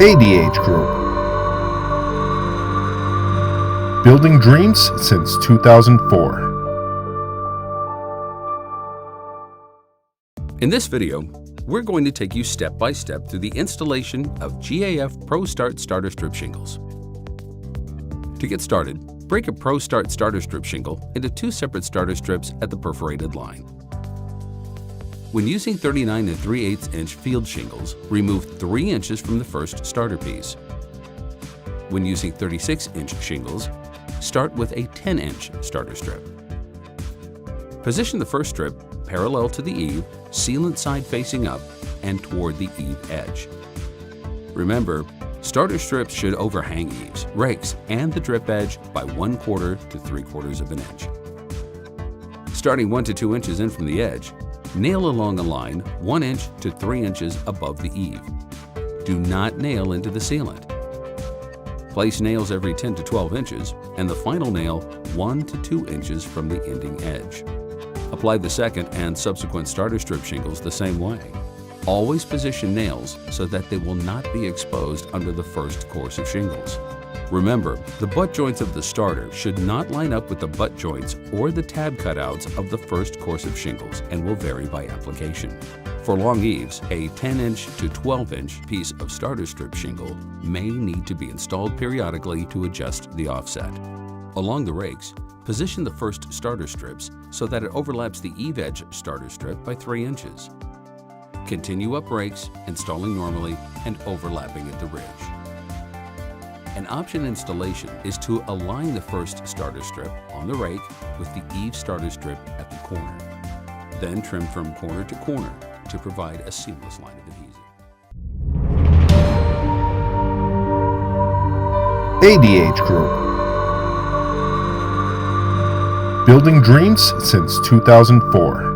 ADH Group. Building dreams since 2004. In this video, we're going to take you step by step through the installation of GAF ProStart starter strip shingles. To get started, break a ProStart starter strip shingle into two separate starter strips at the perforated line. When using 39 3/8 inch field shingles, remove 3 inches from the first starter piece. When using 36 inch shingles, start with a 10 inch starter strip. Position the first strip parallel to the eave, sealant side facing up, and toward the eave edge. Remember, starter strips should overhang eaves, rakes, and the drip edge by 1/4 to 3/4 of an inch. Starting 1 to 2 inches in from the edge, nail along a line 1 inch to 3 inches above the eave. Do not nail into the sealant. Place nails every 10 to 12 inches, and the final nail 1 to 2 inches from the ending edge. Apply the second and subsequent starter strip shingles the same way. Always position nails so that they will not be exposed under the first course of shingles. Remember, the butt joints of the starter should not line up with the butt joints or the tab cutouts of the first course of shingles and will vary by application. For long eaves, a 10 inch to 12 inch piece of starter strip shingle may need to be installed periodically to adjust the offset. Along the rakes, position the first starter strips so that it overlaps the eave edge starter strip by 3 inches. Continue up rakes, installing normally and overlapping at the ridge. An option installation is to align the first starter strip on the rake with the eave starter strip at the corner. Then trim from corner to corner to provide a seamless line of adhesion. ADH Group. Building dreams since 2004.